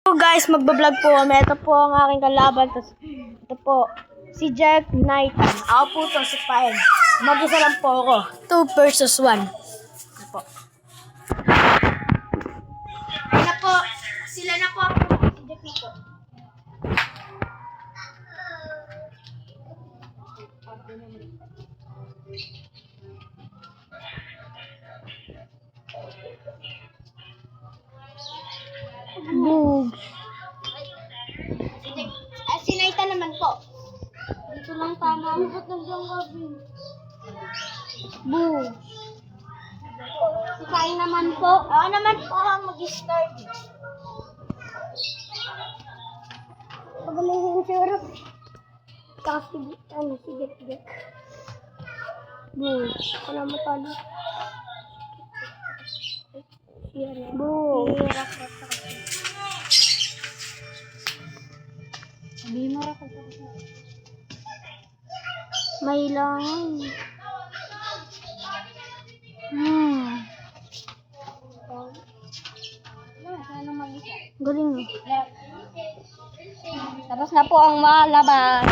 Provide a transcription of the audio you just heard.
So guys, magbablog po kami. Ito po ang aking kalaban. Tapos, ito po, si Jeff Knight. Ako po ito, si Paen. Mag-isa lang po ako. 2 versus 1. Ito po. Sila po. Sila na po ako. Si Jeff po. Boog. Si Naita naman po. Dito lang tama. Ba't nandiyan gabi? Boog. Si Kai naman po. Ako naman po ang mag-start. Pagaling yung siro. Kasi, sige. Boog. Ako na matalo. Boog. May lang. Galing. Tapos na po ang malaban.